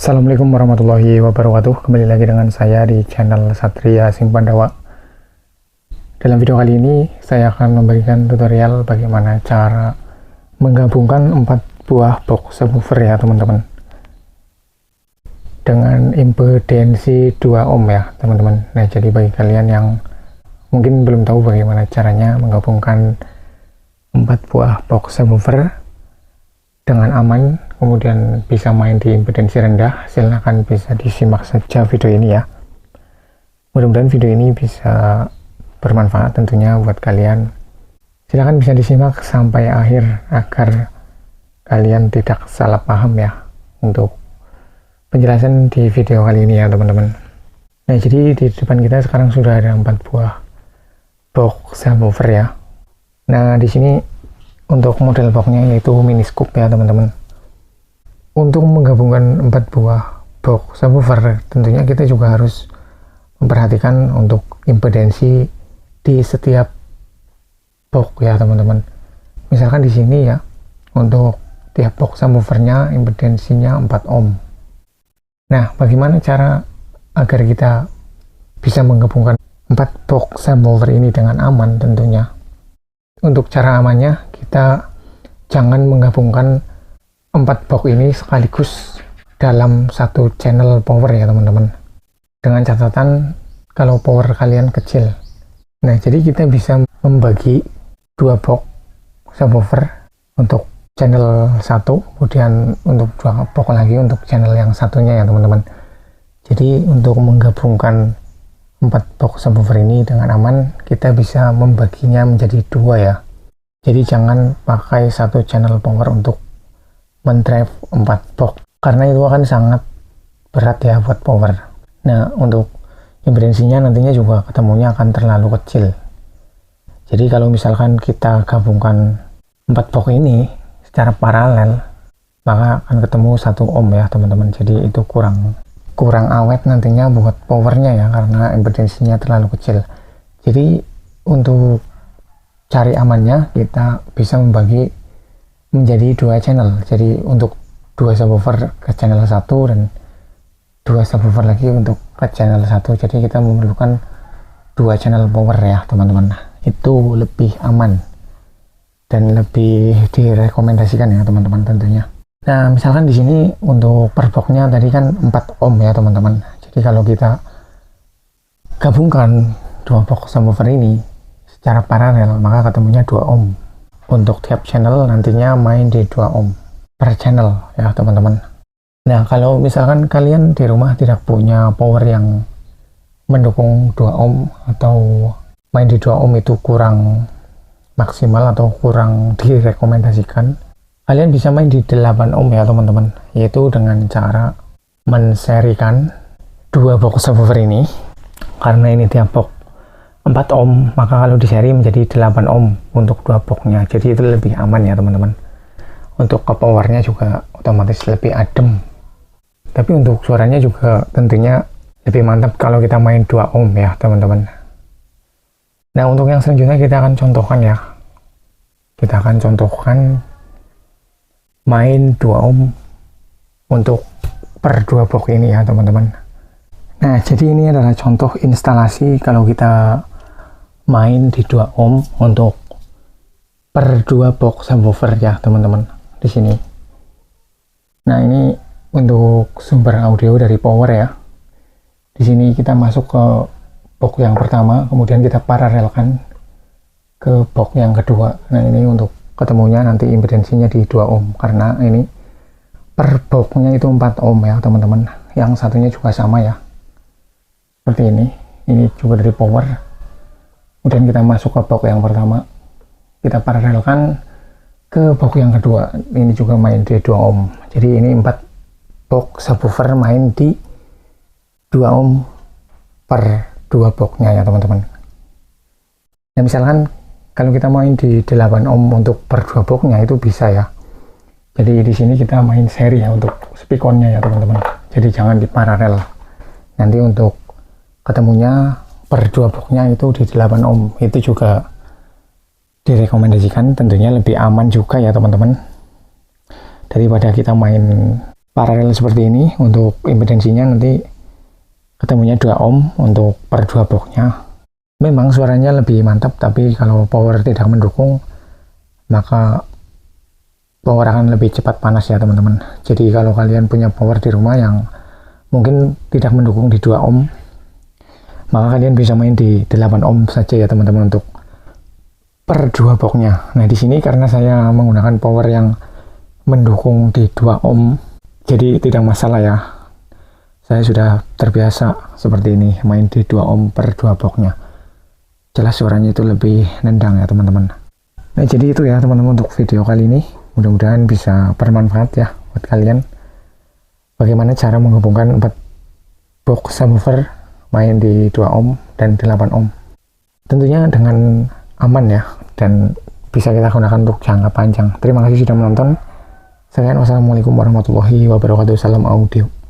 Assalamualaikum warahmatullahi wabarakatuh. Kembali lagi dengan saya di channel Satria Sing Pandawa. Dalam video kali ini saya akan memberikan tutorial bagaimana cara menggabungkan 4 buah box subwoofer ya teman-teman, dengan impedensi 2 ohm ya teman-teman. Nah, jadi bagi kalian yang mungkin belum tahu bagaimana caranya menggabungkan 4 buah box subwoofer dengan aman, kemudian bisa main di impedensi rendah, silahkan bisa disimak saja video ini ya. Mudah-mudahan video ini bisa bermanfaat tentunya buat kalian. Silahkan bisa disimak sampai akhir agar kalian tidak salah paham ya untuk penjelasan di video kali ini ya teman-teman. Nah, jadi di depan kita sekarang sudah ada 4 buah box subwoofer ya. Nah, di sini untuk model boxnya yaitu mini scoop ya teman-teman. Untuk menggabungkan 4 buah box subwoofer tentunya kita juga harus memperhatikan untuk impedensi di setiap box ya teman-teman. Misalkan di sini ya, untuk tiap box subwoofernya impedensinya 4 ohm. Nah, bagaimana cara agar kita bisa menggabungkan 4 box subwoofer ini dengan aman tentunya? Untuk cara amannya, kita jangan menggabungkan 4 box ini sekaligus dalam satu channel power ya teman-teman, dengan catatan kalau power kalian kecil. Nah, jadi kita bisa membagi 2 box subwoofer untuk channel 1, kemudian untuk 2 box lagi untuk channel yang satunya ya teman-teman. Jadi untuk menggabungkan 4 box subwoofer ini dengan aman, kita bisa membaginya menjadi 2 ya. Jadi jangan pakai satu channel power untuk mendrive 4 box, karena itu akan sangat berat ya buat power. Nah, untuk impedensinya nantinya juga ketemunya akan terlalu kecil. Jadi kalau misalkan kita gabungkan 4 box ini secara paralel, maka akan ketemu 1 ohm ya teman-teman. Jadi itu kurang awet nantinya buat powernya ya, karena impedensinya terlalu kecil. Jadi untuk cari amannya, kita bisa membagi menjadi 2 channel. Jadi untuk 2 subwoofer ke channel 1 dan 2 subwoofer lagi untuk ke channel 1. Jadi kita memerlukan 2 channel power ya teman-teman. Itu lebih aman dan lebih direkomendasikan ya teman-teman tentunya. Nah, misalkan di sini untuk per boxnya tadi kan 4 ohm ya teman-teman. Jadi kalau kita gabungkan 2 box subwoofer ini secara paralel, maka ketemunya 2 ohm. Untuk tiap channel nantinya main di 2 ohm per channel ya teman-teman. Nah, kalau misalkan kalian di rumah tidak punya power yang mendukung 2 ohm atau main di 2 ohm itu kurang maksimal atau kurang direkomendasikan, kalian bisa main di 8 ohm ya teman-teman, yaitu dengan cara menserikan 2 box subwoofer ini. Karena ini tiap box 4 ohm, maka kalau di seri menjadi 8 ohm untuk 2 boxnya. Jadi itu lebih aman ya teman-teman. Untuk ke powernya juga otomatis lebih adem, tapi untuk suaranya juga tentunya lebih mantap kalau kita main 2 ohm ya teman-teman. Nah, untuk yang selanjutnya kita akan contohkan ya. Kita akan contohkan main 2 ohm untuk per 2 box ini ya teman-teman. Nah, jadi ini adalah contoh instalasi kalau kita main di 2 ohm untuk per 2 box subwoofer ya teman-teman di sini. Nah, ini untuk sumber audio dari power ya. Di sini kita masuk ke box yang pertama, kemudian kita paralelkan ke box yang kedua. Nah, ini untuk ketemunya nanti impedensinya di 2 ohm, karena ini per boxnya itu 4 ohm ya teman-teman. Yang satunya juga sama ya, seperti ini juga dari power. Kemudian kita masuk ke box yang pertama, kita paralelkan ke box yang kedua, ini juga main di 2 ohm. Jadi ini 4 box subwoofer main di 2 ohm per 2 boxnya ya teman-teman. Nah, misalkan kalau kita main di 8 ohm untuk per 2 boxnya itu bisa ya. Jadi di sini kita main seri ya untuk speakernya ya teman-teman. Jadi jangan di paralel. Nanti untuk ketemunya per 2 boxnya itu di 8 ohm. Itu juga direkomendasikan, tentunya lebih aman juga ya teman-teman, daripada kita main paralel seperti ini. Untuk impedensinya nanti ketemunya 2 ohm untuk per 2 boxnya. Memang suaranya lebih mantap, tapi kalau power tidak mendukung maka power akan lebih cepat panas ya teman-teman. Jadi kalau kalian punya power di rumah yang mungkin tidak mendukung di 2 ohm, maka kalian bisa main di 8 ohm saja ya teman-teman untuk per 2 boxnya. Nah di sini karena saya menggunakan power yang mendukung di 2 ohm, jadi tidak masalah ya. Saya sudah terbiasa seperti ini main di 2 ohm per 2 boxnya. Jelas suaranya itu lebih nendang ya teman-teman. Nah jadi itu ya teman-teman untuk video kali ini, mudah-mudahan bisa bermanfaat ya buat kalian. Bagaimana cara menghubungkan 4 box subwoofer main di 2 ohm dan 8 ohm. Tentunya dengan aman ya, dan bisa kita gunakan untuk jangka panjang. Terima kasih sudah menonton. Sekian, wassalamualaikum warahmatullahi wabarakatuh. Salam audio.